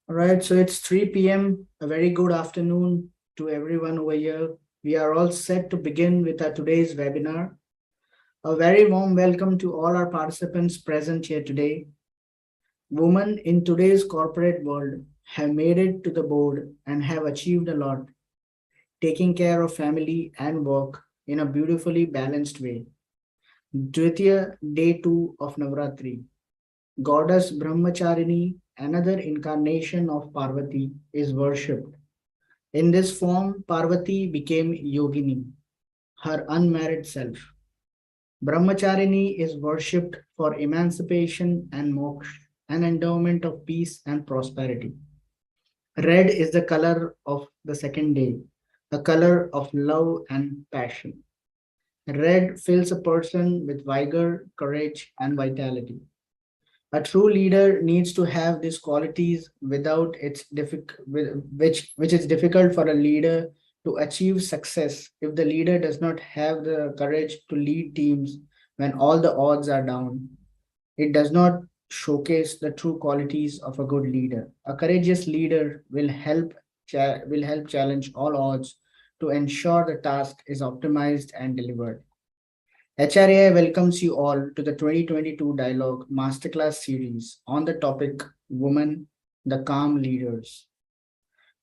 All right, so it's 3 p.m. A very good afternoon to everyone over here. We are all set to begin with our today's webinar. A very warm welcome to all our participants present here today. Women in today's corporate world have made it to the board and have achieved a lot, taking care of family and work in a beautifully balanced way. Dvitiya, day 2 of Navratri. Goddess Brahmacharini, another incarnation of Parvati, is worshipped. In this form, Parvati became Yogini, her unmarried self. Brahmacharini is worshipped for emancipation and moksha, an endowment of peace and prosperity. Red is the color of the second day, a color of love and passion. Red fills a person with vigor, courage, and vitality. A true leader needs to have these qualities without which is difficult for a leader to achieve success if the leader does not have the courage to lead teams when all the odds are down. It does not showcase the true qualities of a good leader. A courageous leader will help challenge all odds to ensure the task is optimized and delivered. HRAI welcomes you all to the 2022 Dialogue Masterclass series on the topic Women, the Calm Leaders.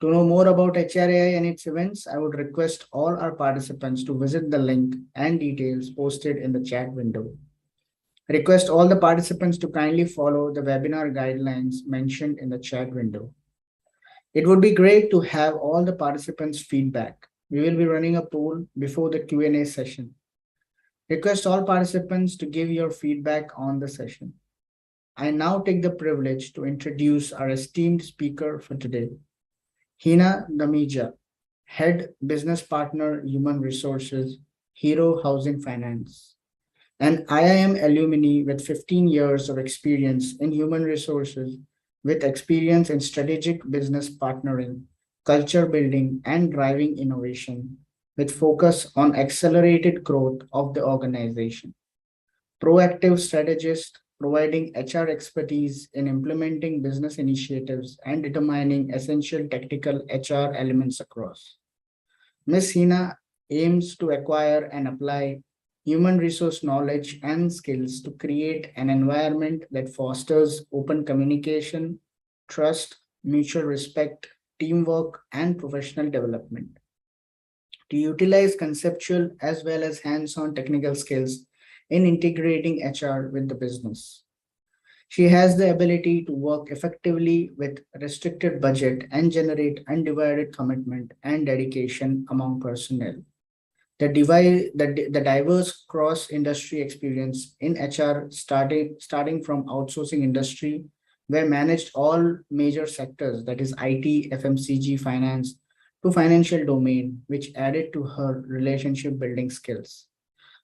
To know more about HRAI and its events, I would request all our participants to visit the link and details posted in the chat window. Request all the participants to kindly follow the webinar guidelines mentioned in the chat window. It would be great to have all the participants' feedback. We will be running a poll before the Q&A session. Request all participants to give your feedback on the session. I now take the privilege to introduce our esteemed speaker for today, Hina Damija, Head Business Partner Human Resources, Hero Housing Finance, an IIM alumni with 15 years of experience in human resources, with experience in strategic business partnering, culture building, and driving innovation, with focus on accelerated growth of the organization. Proactive strategist, providing HR expertise in implementing business initiatives and determining essential technical HR elements across. Ms. Hina aims to acquire and apply human resource knowledge and skills to create an environment that fosters open communication, trust, mutual respect, teamwork, and professional development. To utilize conceptual as well as hands on technical skills in integrating HR with the business. She has the ability to work effectively with restricted budget and generate undivided commitment and dedication among personnel. The diverse cross-industry experience in HR starting from outsourcing industry, where managed all major sectors, that is IT, FMCG, finance, to financial domain, which added to her relationship building skills.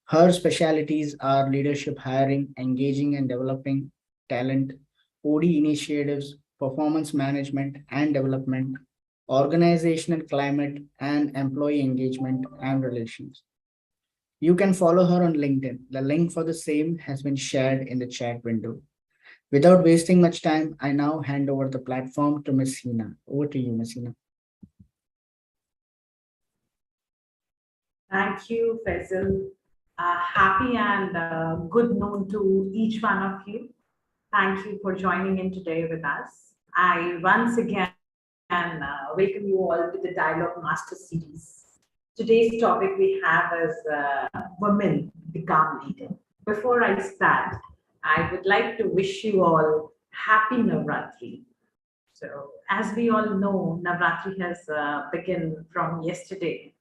Her specialities are leadership hiring, engaging and developing talent, OD initiatives, performance management and development, organizational climate, and employee engagement and relations. You can follow her on LinkedIn. The link for the same has been shared in the chat window. Without wasting much time, I now hand over the platform to Ms. Hina. Over to you, Ms. Hina. Thank you, Faisal. Happy and good noon to each one of you. Thank you for joining in today with us. I once again welcome you all to the Dialogue Master Series. Today's topic we have is Women Become Leader. Before I start, I would like to wish you all happy Navratri. So, as we all know, Navratri has begun from yesterday.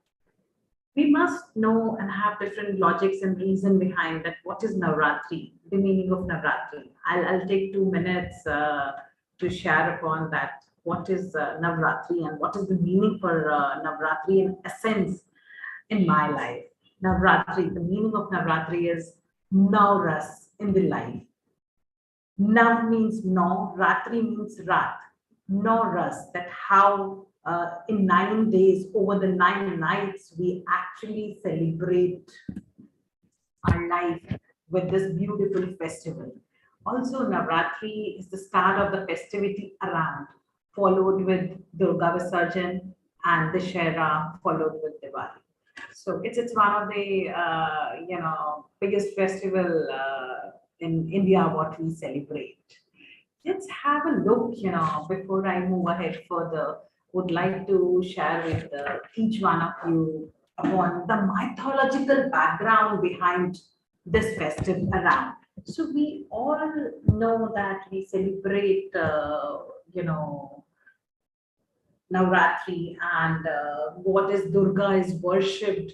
We must know and have different logics and reason behind that. What is Navratri? The meaning of Navratri. I'll take 2 minutes to share upon that. What is Navratri and what is the meaning for Navratri in essence in my life? Navratri, the meaning of Navratri is Navras in the life. Nav means no, Ratri means Rat. No Ras, that how in 9 days, over the 9 nights, we actually celebrate our life with this beautiful festival. Also, Navratri is the start of the festivity around followed with Durga Visarjan, and Dussehra, followed with Diwali. So it's one of the biggest festival in India what we celebrate. Let's have a look, before I move ahead further, would like to share with each one of you upon the mythological background behind this festive around. So we all know that we celebrate, Navratri, and goddess Durga is worshipped,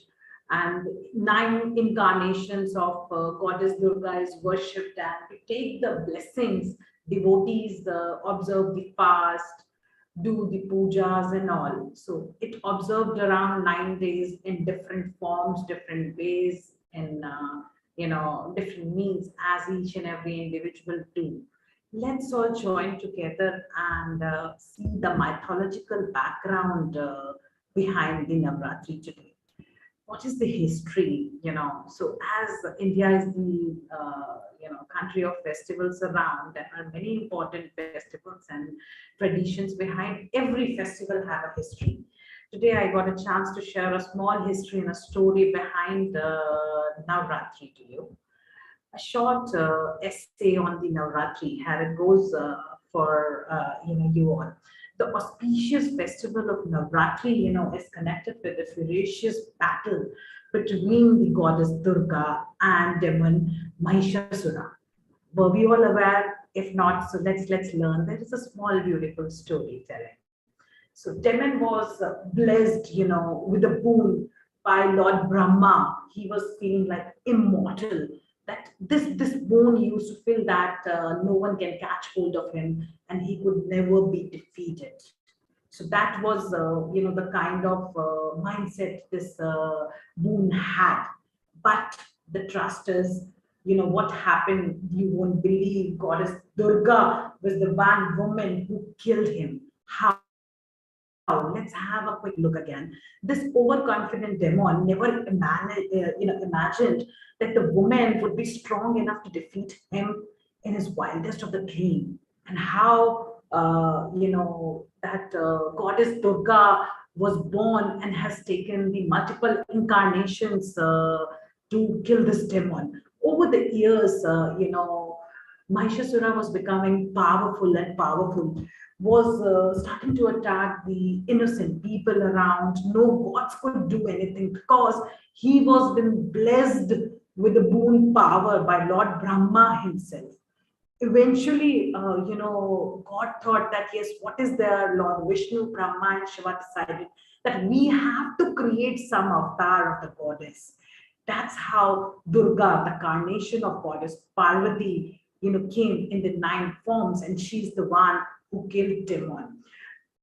and nine incarnations of goddess Durga is worshipped, and to take the blessings, devotees observe the fast, do the pujas and all. So it observed around 9 days in different forms, different ways, in different means as each and every individual do. Let's all join together and see the mythological background behind the Navratri today. What is the history? So as India is the country of festivals around, there are many important festivals and traditions behind every festival have a history. Today I got a chance to share a small history and a story behind Navratri to you. A short essay on the Navratri, how it goes for you all. The auspicious festival of Navratri, is connected with a ferocious battle between the goddess Durga and demon Mahishasura. Were we all aware? If not, so let's learn. There is a small, beautiful storytelling. So Demon was blessed, with a boon by Lord Brahma. He was feeling like immortal. That this boon used to feel that no one can catch hold of him, and he could never be defeated. So that was, the kind of mindset this boon had. But the trust is, what happened. You won't believe. Goddess Durga was the one woman who killed him. How? Let's have a quick look again. This overconfident demon never imagined that the woman would be strong enough to defeat him in his wildest of the dream. And how, that goddess Durga was born and has taken the multiple incarnations to kill this demon. Over the years, Mahishasura was becoming powerful and powerful, was starting to attack the innocent people around. No gods could do anything because he was been blessed with the boon power by Lord Brahma himself. Eventually, God thought that yes, what is there? Lord Vishnu, Brahma, and Shiva decided that we have to create some avatar of the goddess. That's how Durga, the carnation of goddess Parvati, came in the nine forms, and she's the one who killed demon.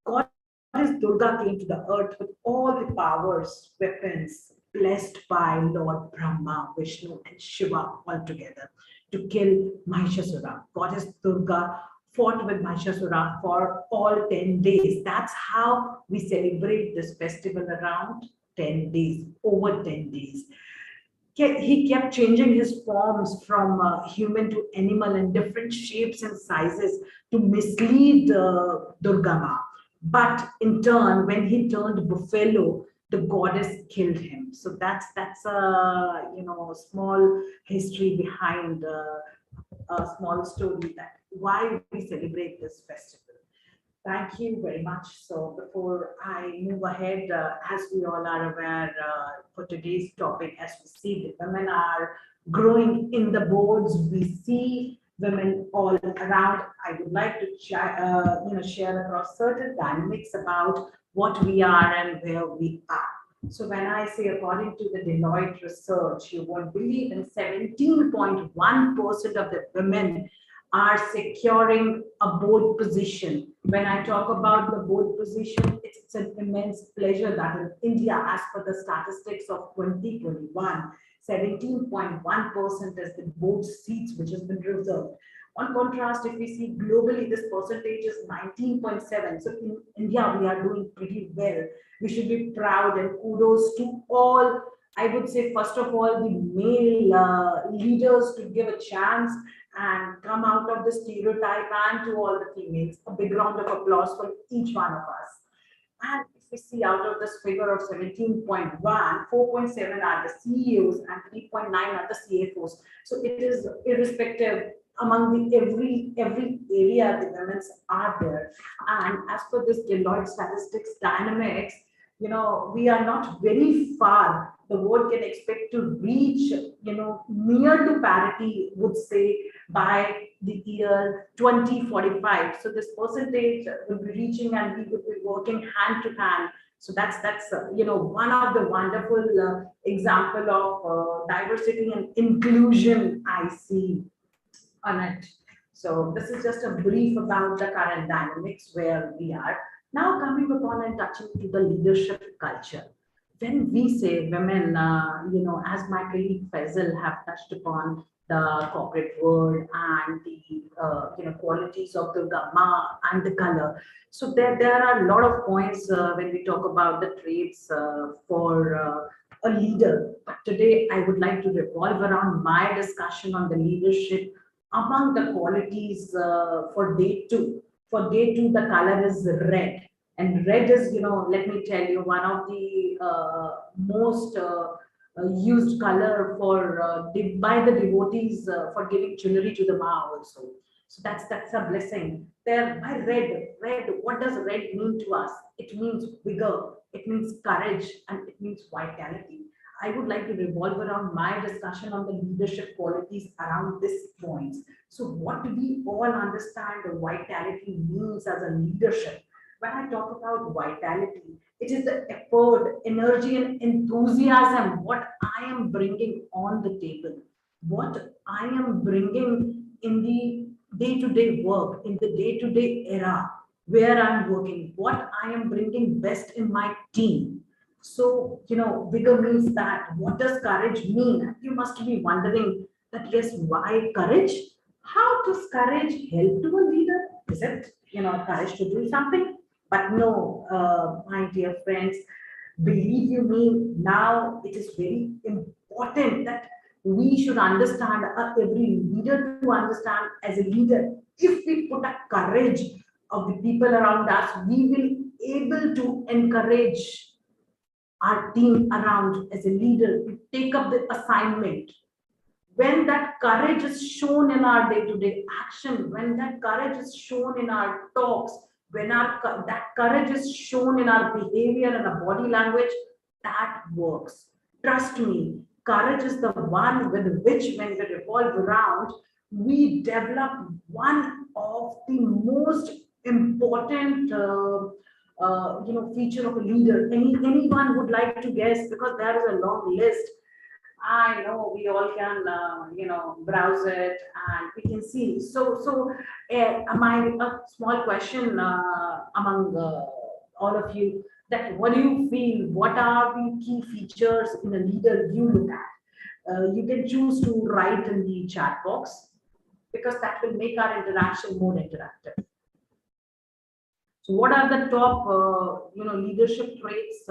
Goddess Durga came to the earth with all the powers, weapons, blessed by Lord Brahma, Vishnu, and Shiva all together to kill Mahishasura. Goddess Durga fought with Mahishasura for all 10 days. That's how we celebrate this festival around 10 days, over 10 days. He kept changing his forms from human to animal in different shapes and sizes to mislead Durga Ma. But in turn, when he turned buffalo, the goddess killed him. So that's a small history behind a small story that why we celebrate this festival. Thank you very much. So before I move ahead, as we all are aware, for today's topic, as we see the women are growing in the boards, we see women all around. I would like to share across certain dynamics about what we are and where we are. So when I say according to the Deloitte research, you won't believe in 17.1% of the women are securing a board position. When I talk about the board position, it's an immense pleasure that in India, as per the statistics of 2021, 17.1% is the board seats which has been reserved. On contrast, if we see globally, this percentage is 19.7. So in India, we are doing pretty well. We should be proud, and kudos to all, I would say, first of all, the male leaders to give a chance and come out of the stereotype, and to all the females, a big round of applause for each one of us. And if we see out of this figure of 17.1, 4.7 are the CEOs and 3.9 are the CFOs. So it is irrespective among the every area the women's are there. And as per this Deloitte statistics dynamics, we are not very far. The world can expect to reach, near to parity, would say, by the year 2045. So this percentage will be reaching, and we will be working hand to hand. So that's one of the wonderful example of diversity and inclusion I see on it. So this is just a brief about the current dynamics where we are. Now coming upon and touching to the leadership culture. When we say women, as my colleague Faisal have touched upon the corporate world and the qualities of the gamma and the color. So there are a lot of points when we talk about the traits for a leader. But today I would like to revolve around my discussion on the leadership among the qualities for day two. For day two, the color is red. And red is, let me tell you, one of the most used color for by the devotees for giving jewelry to the Ma also. So that's a blessing. There by red, what does red mean to us? It means vigor, it means courage, and it means vitality. I would like to revolve around my discussion on the leadership qualities around this point. So what do we all understand the vitality means as a leadership? When I talk about vitality, it is the effort, energy, and enthusiasm what I am bringing on the table, what I am bringing in the day-to-day work, in the day-to-day era where I'm working, what I am bringing best in my team. So, vigor means that. What does courage mean? You must be wondering that, yes, why courage? How does courage help to a leader? Is it, courage to do something? But no, my dear friends, believe you me, now it is very important that we should understand, every leader to understand as a leader. If we put a courage of the people around us, we will able to encourage our team around as a leader to take up the assignment. When that courage is shown in our day-to-day action, when that courage is shown in our talks, when that courage is shown in our behavior and our body language, that works. Trust me, courage is the one with which, when we revolve around, we develop one of the most important feature of a leader. Anyone would like to guess, because there is a long list. I know we all can, browse it and we can see. So my small question among all of you, that what do you feel? What are the key features in a leader you look at? You can choose to write in the chat box, because that will make our interaction more interactive. So what are the top, leadership traits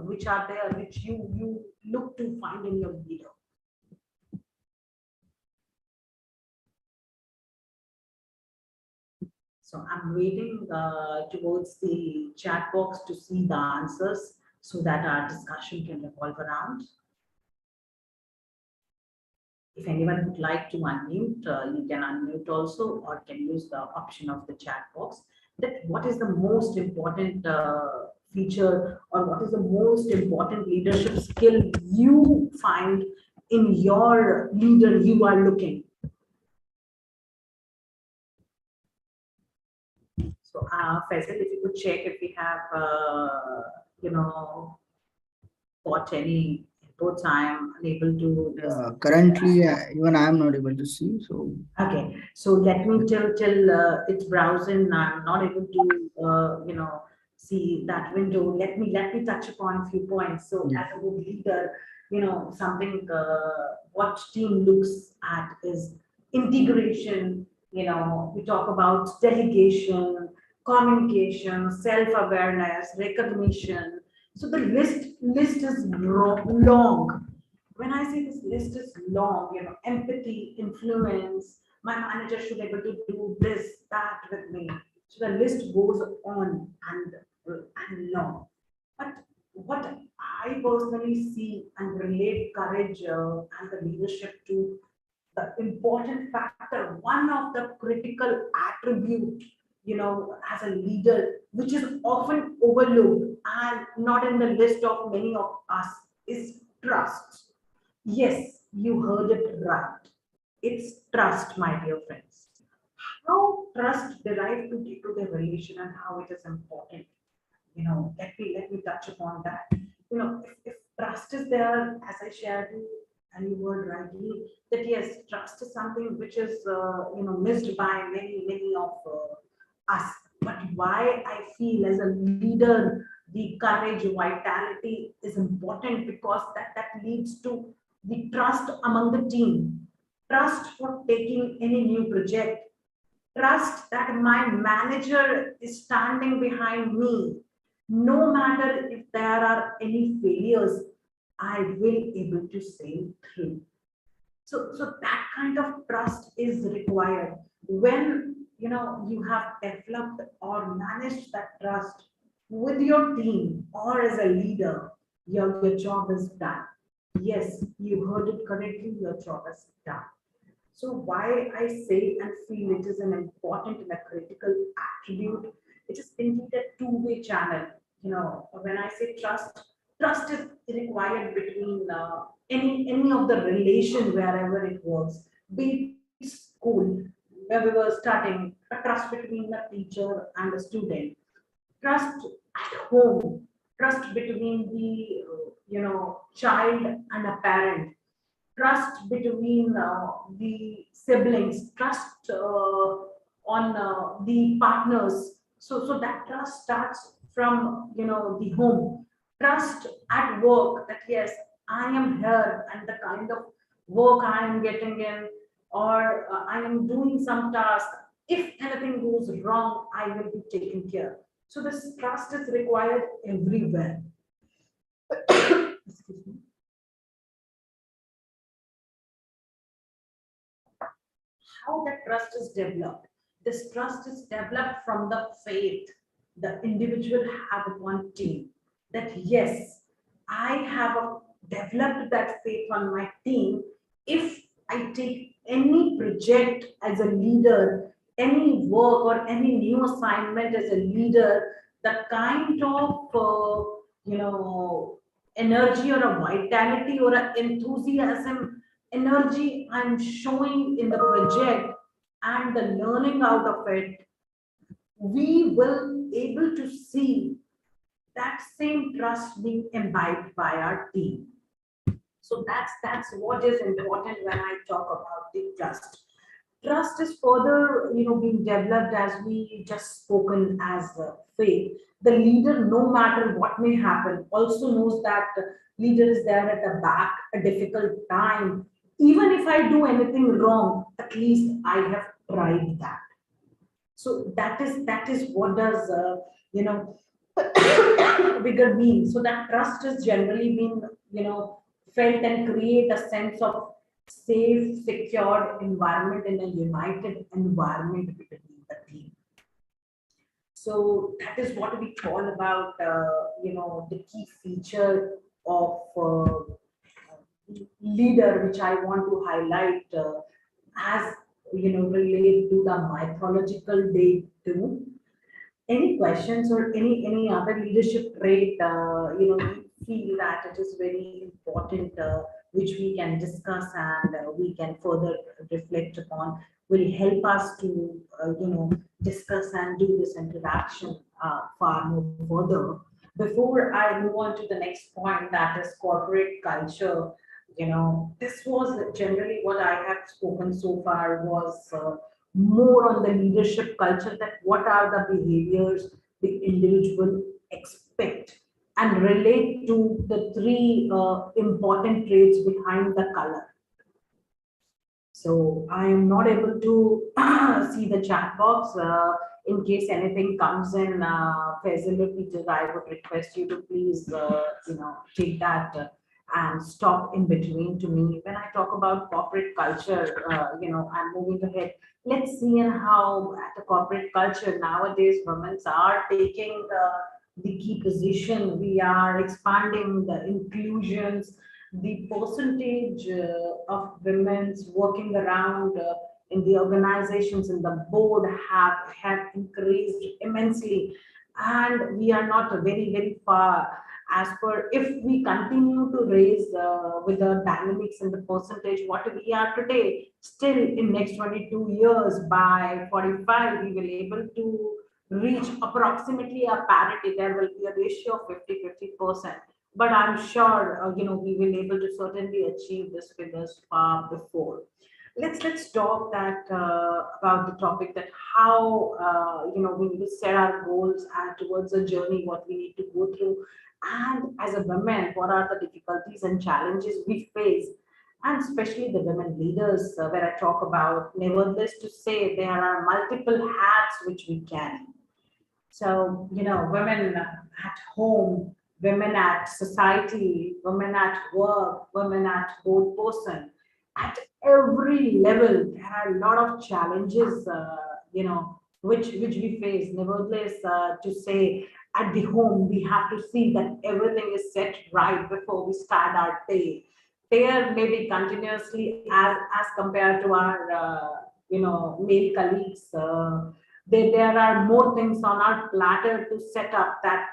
which are there, which you look to find in your leader? So I'm waiting towards the chat box to see the answers so that our discussion can revolve around. If anyone would like to unmute, you can unmute also, or can use the option of the chat box. That what is the most important feature, or what is the most important leadership skill you find in your leader you are looking? So Faisal, if you could check if we have got any inputs. I am unable to currently even I am not able to see. So okay, so let me till it's browsing. I'm not able to see that window. Let me touch upon a few points. So yeah. As a good leader, something what team looks at is integration. We talk about delegation, communication, self-awareness, recognition. So the list is long. When I say this list is long, empathy, influence, my manager should able to do this, that with me. So the list goes on and long. But what I personally see and relate courage and the leadership to the important factor, one of the critical attribute, as a leader, which is often overlooked and not in the list of many of us, is trust. Yes, you heard it right. It's trust, my dear friends. How trust derived to the relation and how it is important. Let me touch upon that. If trust is there, as I shared you, and you were rightly that yes, trust is something which is missed by many of us. But why I feel as a leader, the courage, vitality is important because that leads to the trust among the team, trust for taking any new project, trust that my manager is standing behind me. No matter if there are any failures, I will able to sail through. So that kind of trust is required. When you have developed or managed that trust with your team or as a leader, your job is done. Yes, you heard it correctly, your job is done. So why I say and feel it is an important and a critical attribute, it is indeed a two-way channel. When I say trust, trust is required between any of the relation wherever it works, be it school, where we were studying, a trust between a teacher and a student, trust at home, trust between the child and a parent, trust between the siblings, trust on the partners. So that trust starts from the home. Trust at work that yes, I am here and the kind of work I am getting in, or I am doing some task. If anything goes wrong, I will be taken care. So this trust is required everywhere. Excuse me. How that trust is developed. This trust is developed from the faith the individual have upon team. That yes, I have developed that faith on my team. If I take any project as a leader, any work or any new assignment as a leader, the kind of energy or a vitality or an enthusiasm energy I'm showing in the project and the learning out of it, we will able to see that same trust being imbibed by our team. So that's what is important when I talk about the trust. Trust is further, being developed as we just spoken as faith. The leader, no matter what may happen, also knows that the leader is there at the back, a difficult time. Even if I do anything wrong, at least I have tried that. So that is what does bigger mean. So that trust is generally being felt and create a sense of safe, secured environment in a united environment between the team. So that is what we call about the key feature of leader, which I want to highlight as relate to the mythological day too. Any questions or any other leadership trait you feel that it is very important, which we can discuss and we can further reflect upon, will help us to discuss and do this interaction far more further. Before I move on to the next point, that is corporate culture, this was generally what I have spoken so far was more on the leadership culture, that what are the behaviors the individual expect and relate to the three important traits behind the color. So I am not able to see the chat box. In case anything comes in, Faisal or Peter, I would request you to please, take that and stop in between. To me, when I talk about corporate culture, I'm moving ahead. Let's see in how at the corporate culture nowadays women are taking the key position. We are expanding the inclusions, the percentage of women's working around in the organizations in the board have increased immensely, and we are not very far as per if we continue to raise with the dynamics and the percentage what we are today. Still in next 22 years, by 45 we will able to reach approximately a parity. There will be a ratio of 50-50%, but I'm sure we will able to certainly achieve this figures far before. Let's talk that about the topic that how we need to set our goals and towards a journey what we need to go through, and as a woman what are the difficulties and challenges we face, and especially the women leaders where I talk about. Nevertheless to say, there are multiple hats which we carry. So, women at home, women at society, women at work, women at board person, at every level, there are a lot of challenges, which we face. Nevertheless, to say at the home, we have to see that everything is set right before we start our day. There may be continuously as compared to our, male colleagues. There are more things on our platter to set up that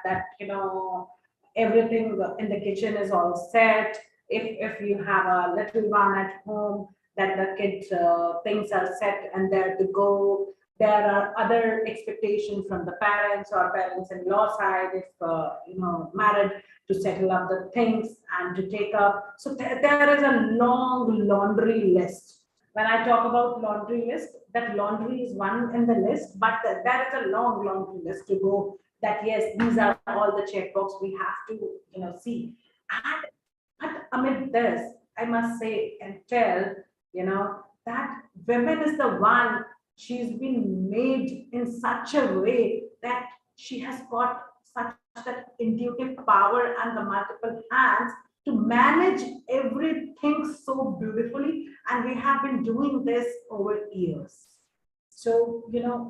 everything in the kitchen is all set. If you have a little one at home, that the kids things are set and they're to go. There are other expectations from the parents or parents-in-law side, if married, to settle up the things and to take up. So there is a long laundry list. When I talk about laundry list, that laundry is one in the list, but there is a long laundry list to go. That yes, these are all the checkbox we have to see. And but amid this, I must say and tell, that women is the one, she's been made in such a way that she has got such that intuitive power and the multiple hands to manage everything so beautifully. And we have been doing this over years. So,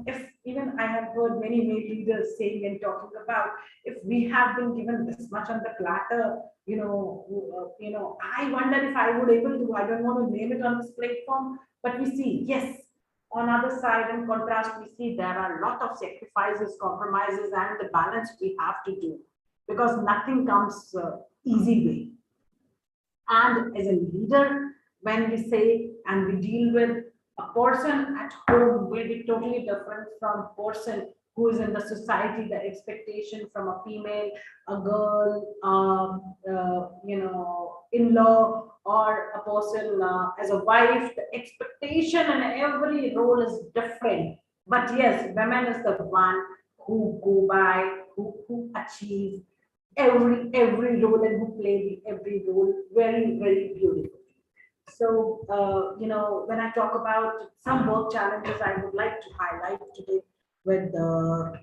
if even I have heard many leaders saying and talking about, if we have been given this much on the platter, I wonder if I would able to. I don't want to name it on this platform, but we see, yes, on other side, in contrast, we see there are a lot of sacrifices, compromises, and the balance we have to do, because nothing comes easy way. And as a leader, when we say and we deal with a person at home will be totally different from person who is in the society. The expectation from a female, a girl, in-law, or a person as a wife, the expectation in every role is different. But yes, women is the one who go by, who achieve every role and who play the every role very beautiful. So, when I talk about some work challenges, I would like to highlight today with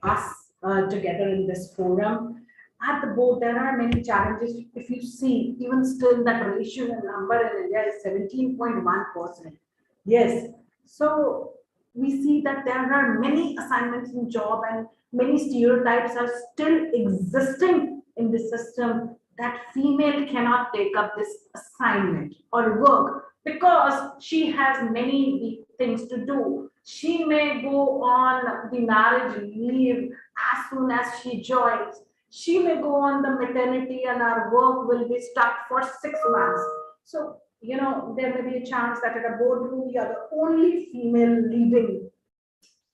us together in this forum. At the board, there are many challenges. If you see, even still that ratio and number in India is 17.1%. Yes. So we see that there are many assignments in job and many stereotypes are still existing in the system, that female cannot take up this assignment or work because she has many things to do. She may go on the marriage leave as soon as she joins. She may go on the maternity and our work will be stuck for 6 months. So, there may be a chance that at a boardroom, you are the only female leading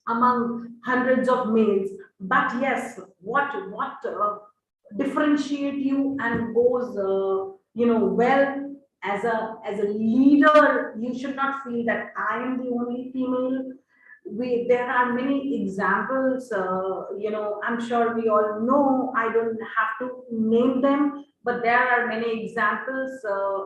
among hundreds of males. But yes, what differentiate you and goes well as a leader, you should not feel that I am the only female. There are many examples, I'm sure we all know, I don't have to name them, but there are many examples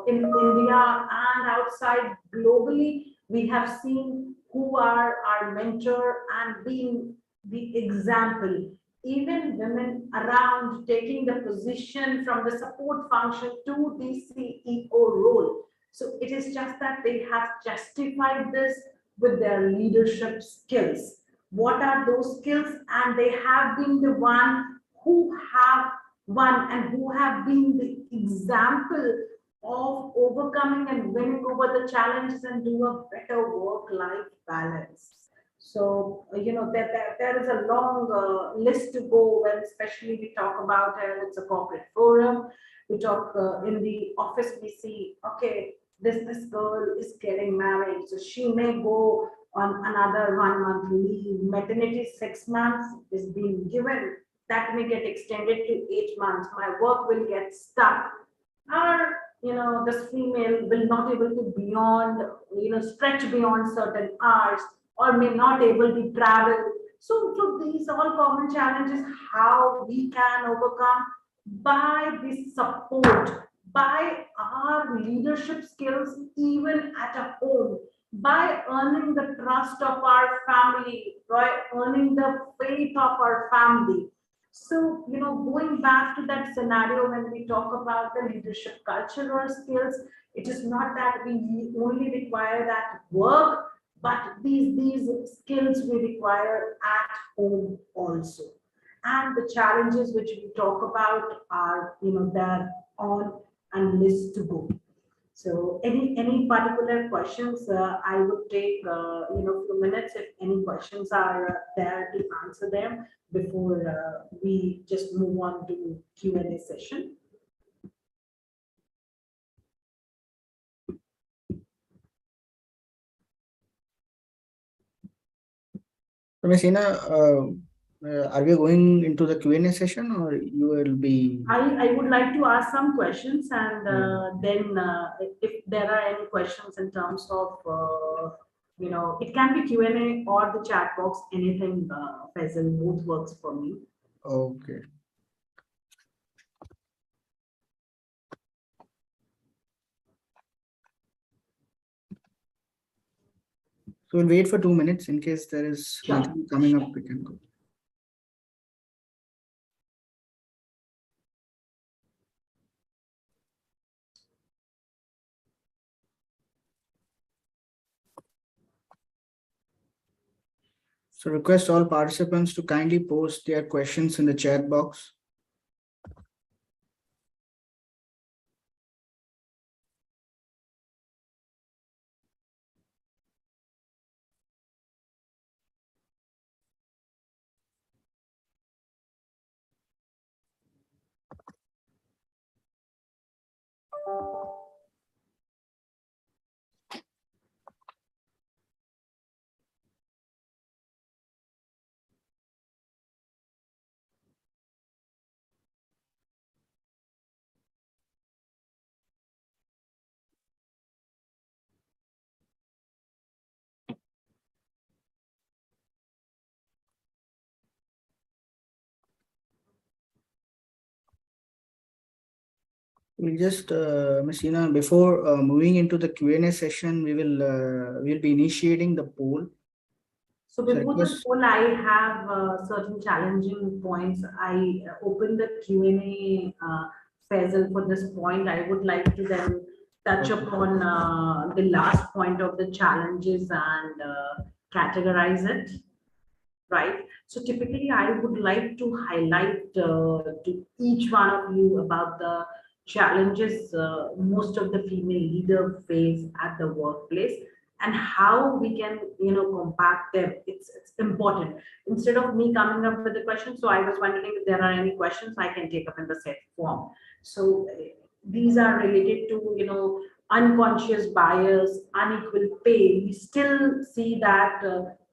in India and outside globally. We have seen who are our mentor and being the example. even women around taking the position from the support function to the CEO role. So it is just that they have justified this with their leadership skills. What are those skills? And they have been the one who have won and who have been the example of overcoming and winning over the challenges and do a better work-life balance. So, there is a long list to go when, especially we talk about it's a corporate forum. We talk in the office, we see, okay, this girl is getting married, so she may go on another 1 month leave. Maternity 6 months is being given. That may get extended to 8 months. My work will get stuck. Or, this female will not able to beyond, stretch beyond certain hours or may not able to travel. So these all common challenges, how we can overcome by this support, by our leadership skills, even at a home, by earning the trust of our family, by earning the faith of our family. So, going back to that scenario when we talk about the leadership culture or skills, it is not that we only require that work, but these skills we require at home also. And the challenges which we talk about are, they're on and list to go. So any particular questions, I would take few minutes if any questions are there to answer them before we just move on to Q&A session. So, Ms. Hina, are we going into the Q&A session or you will be? I would like to ask some questions, and then if there are any questions in terms of it can be Q&A or the chat box, anything, Faisal, both works for me. Okay. So we'll wait for 2 minutes in case there is nothing coming up, we can go. So request all participants to kindly post their questions in the chat box. We'll just, Ms. Hina, before moving into the Q&A session, we'll be initiating the poll. So before the poll, I have certain challenging points. I opened the Q&A, Faisal, for this point. I would like to then touch upon the last point of the challenges and categorize it, right? So typically, I would like to highlight to each one of you about the challenges most of the female leaders face at the workplace and how we can, combat them. It's important. Instead of me coming up with the question, so I was wondering if there are any questions I can take up in the set form. So these are related to, unconscious bias, unequal pay. We still see that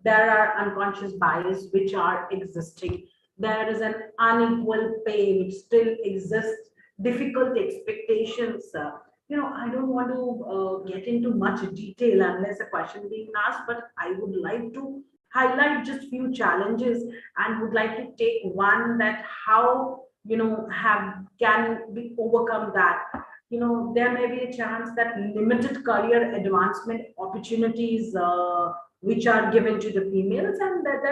there are unconscious bias which are existing. There is an unequal pay which still exists, difficult expectations. I don't want to get into much detail unless a question being asked, but I would like to highlight just few challenges and would like to take one that how can be overcome that. There may be a chance that limited career advancement opportunities which are given to the females, and that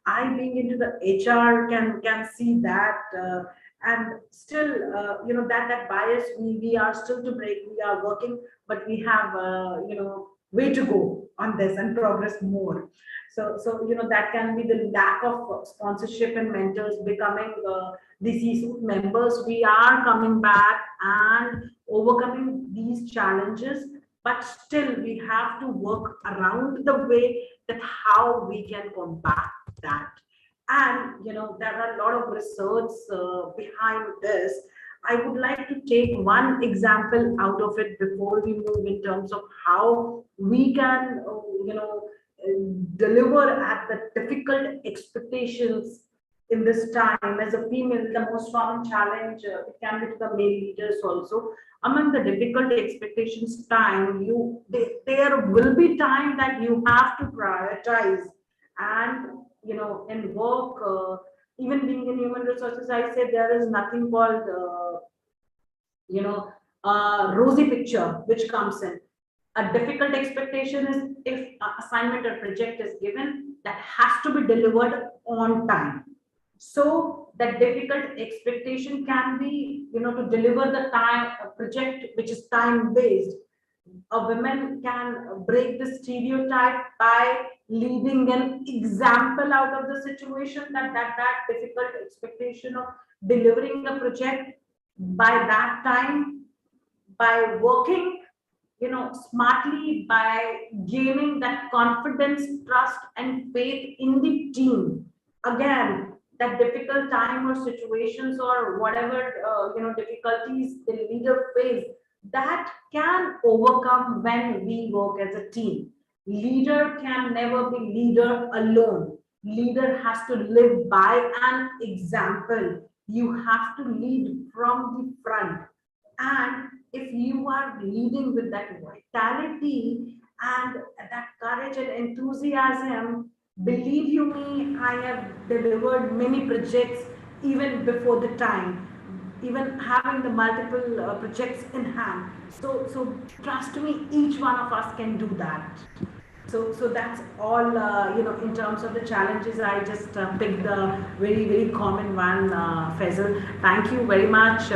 I being into the HR can see that, and still that bias we are still to break. We are working, but we have way to go on this and progress more. So that can be the lack of sponsorship and mentors becoming the C-suite members. We are coming back and overcoming these challenges, but still we have to work around the way that how we can combat that. And there are a lot of research behind this. I would like to take one example out of it before we move in terms of how we can deliver at the difficult expectations in this time. As a female, the most common challenge, it can be to the male leaders also. Among the difficult expectations time, there will be time that you have to prioritize. And in work, even being in human resources, I say there is nothing called you know rosy picture which comes in. A difficult expectation is, if assignment or project is given, that has to be delivered on time. So that difficult expectation can be, to deliver the time a project which is time based. A woman can break the stereotype by leading an example out of the situation, that difficult expectation of delivering a project by that time, by working smartly, by gaining that confidence, trust and faith in the team. Again, that difficult time or situations or whatever difficulties the leader face, that can overcome when we work as a team. Leader can never be leader alone. Leader has to live by an example. You have to lead from the front. And if you are leading with that vitality and that courage and enthusiasm, believe you me, I have delivered many projects even before the time, even having the multiple projects in hand. So trust me, each one of us can do that. So that's all, in terms of the challenges. I just picked the very common one, Faisal. Thank you very much.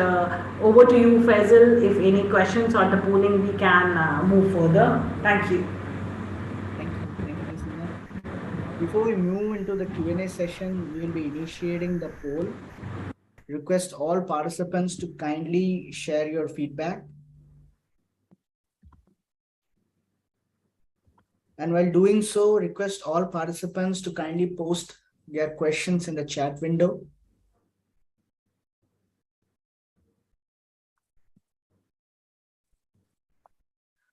Over to you, Faisal. If any questions or the polling, we can move further. Thank you. Thank you, Ms. Neha. Before we move into the Q&A session, we will be initiating the poll. Request all participants to kindly share your feedback. And while doing so, request all participants to kindly post their questions in the chat window.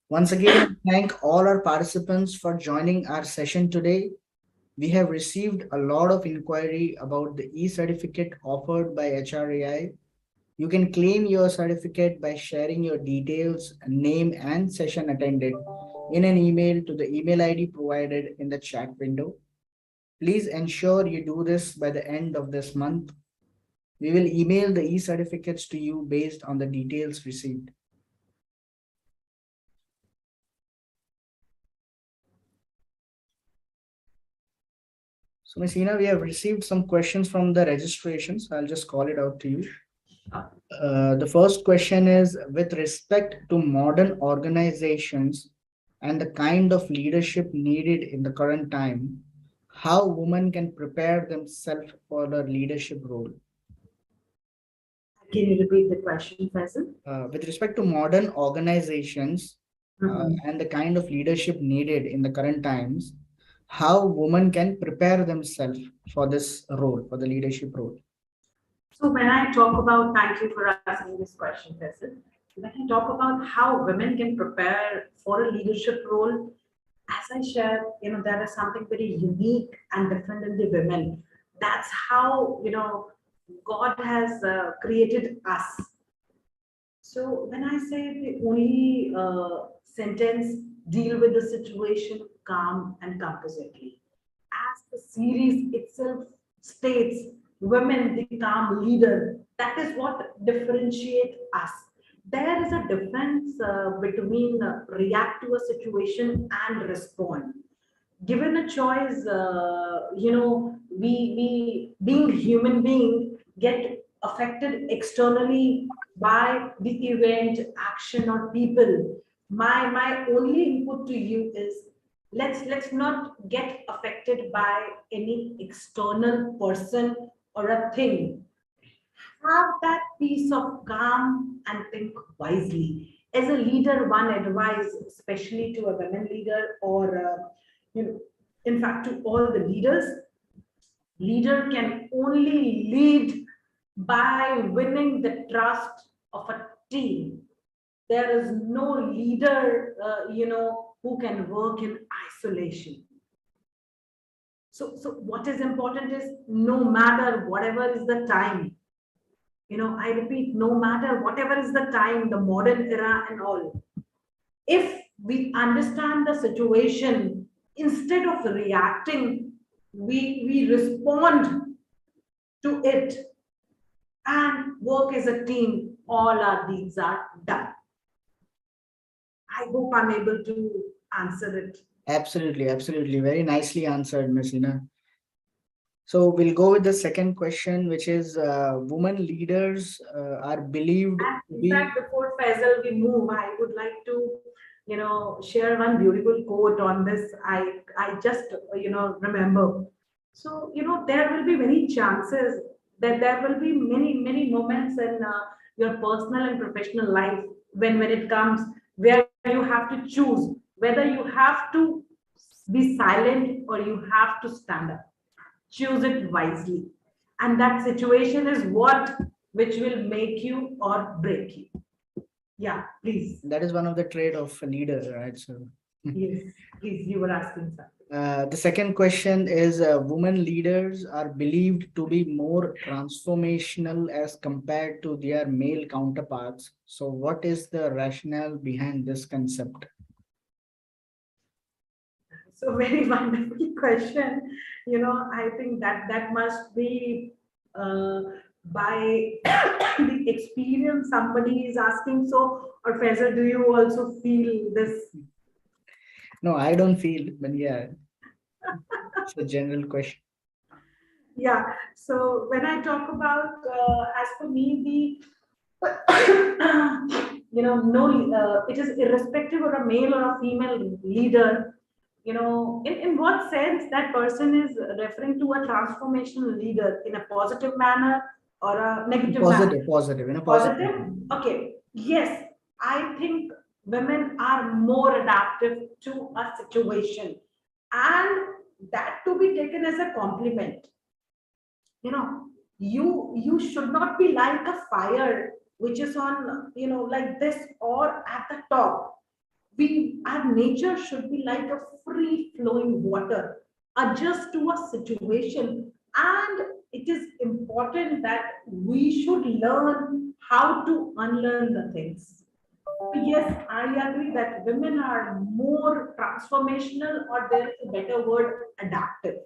Once again, thank all our participants for joining our session today. We have received a lot of inquiry about the e-certificate offered by HRAI. You can claim your certificate by sharing your details, name and session attended in an email to the email ID provided in the chat window. Please ensure you do this by the end of this month. We will email the e-certificates to you based on the details received. So, Ms. Hina, we have received some questions from the registration, so I'll just call it out to you. The first question is, with respect to modern organizations and the kind of leadership needed in the current time, how women can prepare themselves for the leadership role? Can you repeat the question, Faisal? With respect to modern organizations and the kind of leadership needed in the current times, how women can prepare themselves for this role, for the leadership role? So when I talk about, thank you for asking this question, Faisal. When I talk about how women can prepare for a leadership role, as I shared, there is something very unique and different in the women. That's how, God has created us. So when I say the only sentence, deal with the situation calm and composedly. As the series itself states, women, the calm leader, that is what differentiates us. There is a difference between react to a situation and respond. given a choice, we being human being get affected externally by the event, action, or people. My only input to you is let's not get affected by any external person or a thing. Have that piece of calm and think wisely. As a leader, one advice, especially to a women leader or, you know, in fact, to all the leaders, leader can only lead by winning the trust of a team. There is no leader, who can work in isolation. So what is important is no matter whatever is the time, I repeat, no matter whatever is the time, the modern era and all, if we understand the situation, instead of reacting, we respond to it and work as a team, all our needs are done. I hope I'm able to answer it. Absolutely, absolutely. Very nicely answered, Ms. Hina. So we'll go with the second question, which is women leaders are believed And to in be. fact, before Faisal we move, I would like to, share one beautiful quote on this. I just, remember. So, there will be many chances that there will be many moments in your personal and professional life when it comes where you have to choose whether you have to be silent or you have to stand up. Choose it wisely, and that situation is what which will make you or break you. Yeah, please. That is one of the trait of a leader, right? So Yes, please, you were asking something. the second question is women leaders are believed to be more transformational as compared to their male counterparts. So what is the rationale behind this concept? So very wonderful question. I think that must be uh, by the experience somebody is asking. So, or Faisal, do you also feel this? No, I don't feel, but yeah, it's a general question. Yeah. So when I talk about, as for me, no, it is irrespective of a male or a female leader. In what sense that person is referring to a transformational leader, in a positive manner or a negative manner? Positive, positive, in a positive Positive? manner. Okay. Yes, I think women are more adaptive to a situation, and that to be taken as a compliment. You should not be like a fire which is on, like this or at the top. Our nature should be like a free flowing water, adjust to a situation. And it is important that we should learn how to unlearn the things. Yes, I agree that women are more transformational, or there is a better word, adaptive.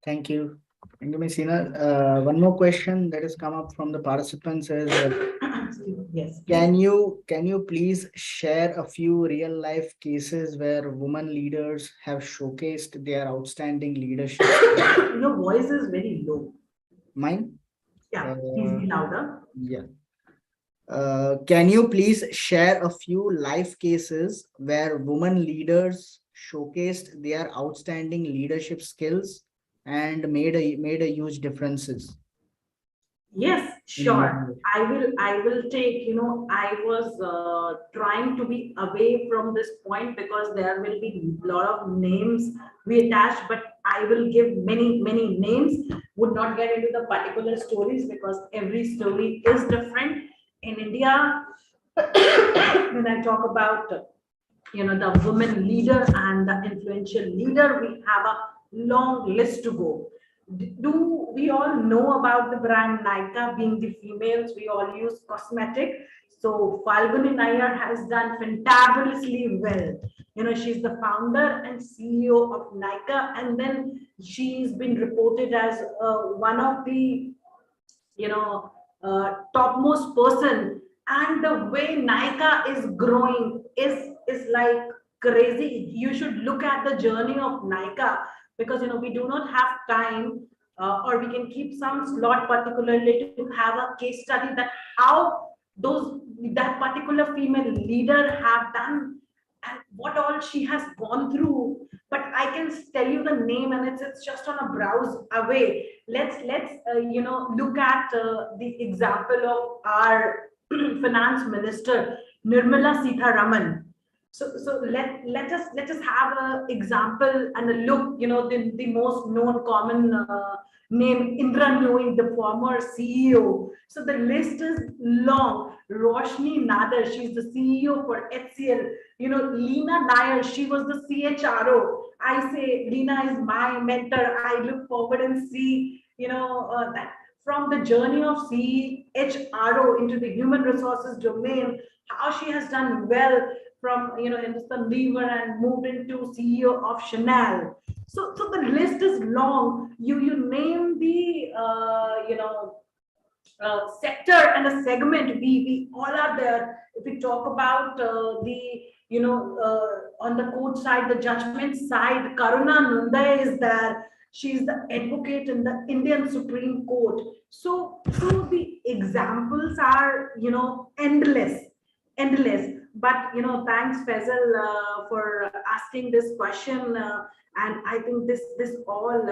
Thank you. Thank you, Ms. Hina. One more question that has come up from the participants is, Yes. can you please share a few real life cases where women leaders have showcased their outstanding leadership? Your voice is very low. Mine? Yeah, please be louder. Yeah. Can you please share a few life cases where women leaders showcased their outstanding leadership skills and made a huge differences Yes, in your sure. life? I will take, I was trying to be away from this point because there will be a lot of names we attach, but I will give many names, would not get into the particular stories because every story is different. In India, when I talk about, the woman leader and the influential leader, we have a long list to go. Do we all know about the brand Nykaa? Being the females, we all use cosmetic. So Falguni Nair has done fantabulously well. She's the founder and CEO of Nykaa, and then she's been reported as one of the, topmost person. And the way Nykaa is growing is like crazy. You should look at the journey of Nika, because we do not have time, or we can keep some slot particularly to have a case study that how that particular female leader have done and what all she has gone through. But I can tell you the name, and it's just on a browse away. Let's look at the example of our finance minister Nirmala Sitharaman. So let us have an example and a look. The most known common name, Indra Nooyi, the former CEO. So the list is long. Roshni Nadar, she's the CEO for HCL. Leena Nair, she was the CHRO. I say Leena is my mentor. I look forward and see, that from the journey of CHRO into the human resources domain, how she has done well from Hindustan Lever and moved into CEO of Chanel. So the list is long. You name the sector and a segment, we all are there. If we talk about the on the court side, the judgment side, Karuna Nunday is there. She's the advocate in the Indian Supreme Court. So the examples are endless. But thanks Faisal for asking this question, and I think this all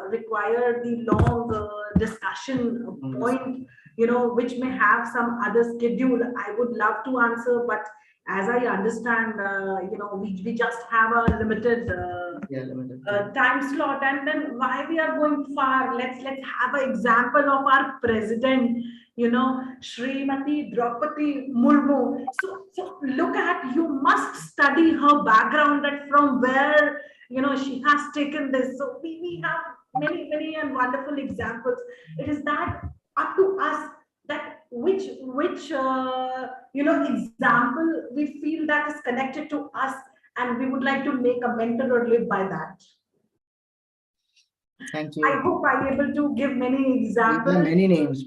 require the long discussion point, which may have some other schedule. I would love to answer, but as I understand, we just have a limited time slot, and then why we are going far. Let's have an example of our president, Srimati Draupadi Murmu. So look at, you must study her background, that from where she has taken this. So we have many and wonderful examples. It is that up to us, that which example we feel that is connected to us, and we would like to make a mentor or live by that. Thank you. I hope I'm able to give many examples. Many names.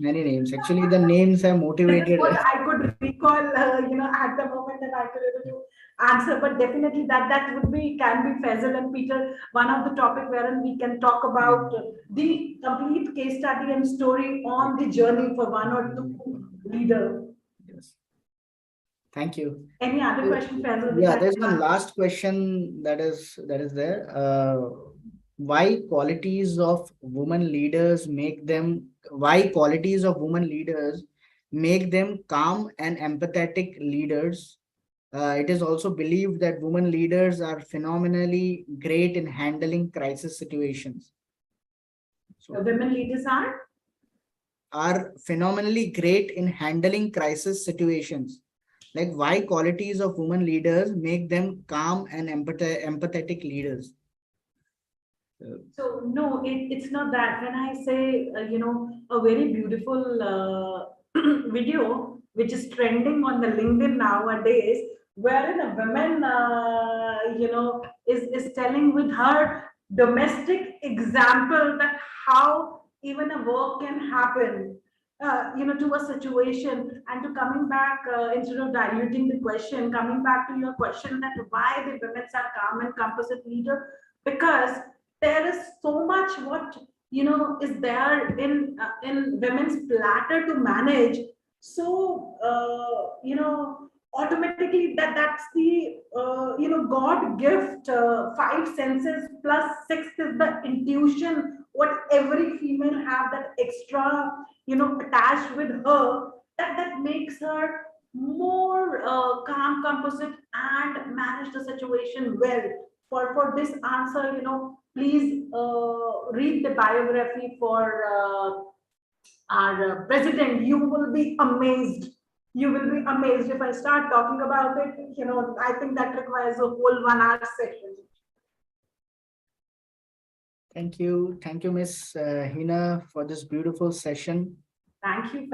Actually, the names are motivated. This is what I could recall, at the moment that I could able to answer. But definitely that would can be Faisal and Peter, one of the topic wherein we can talk about the complete case study and story on the journey for one or two leader. Yes. Thank you. Any other question, Faisal? Yeah, there's one last question that is there. Why qualities of women leaders make them calm and empathetic leaders? It is also believed that women leaders are phenomenally great in handling crisis situations. So women leaders are phenomenally great in handling crisis situations. Like, why qualities of women leaders make them calm and empathetic leaders? So no, it's not that. When I say a very beautiful video which is trending on the LinkedIn nowadays, wherein a woman is telling with her domestic example that how even a work can happen, to a situation. And to coming back, instead of diluting the question, coming back to your question, that why the women are calm and composite leader, because there is so much what is there in women's platter to manage. So automatically that's the God gift, five senses plus sixth is the intuition, what every female have, that extra attached with her, that makes her more calm, composite, and manage the situation well. For this answer, please read the biography for our president. You will be amazed. You will be amazed. If I start talking about it, I think that requires a whole 1 hour session. Thank you, Miss Hina, for this beautiful session. Thank you.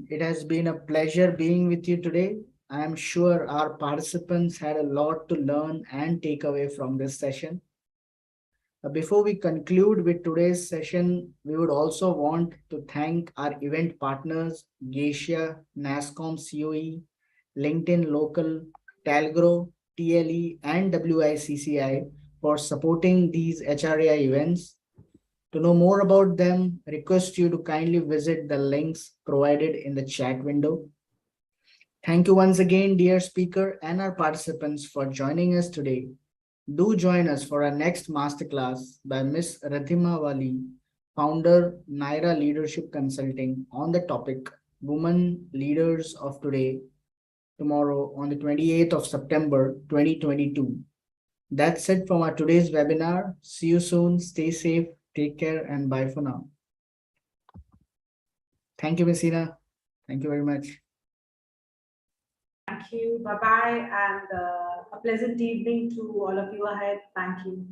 It has been a pleasure being with you today. I am sure our participants had a lot to learn and take away from this session. Before we conclude with today's session, we would also want to thank our event partners, Geisha, NASSCOM COE, LinkedIn Local, Talgro, TLE, and WICCI for supporting these HRAI events. To know more about them, request you to kindly visit the links provided in the chat window. Thank you once again, dear speaker and our participants for joining us today. Do join us for our next masterclass by Ms. Radhima Wali, founder Naira Leadership Consulting, on the topic Women Leaders of Today, tomorrow on the 28th of September 2022. That's it from our today's webinar. See you soon. Stay safe. Take care and bye for now. Thank you, Messina. Thank you very much. Thank you. Bye-bye, and a pleasant evening to all of you ahead. Thank you.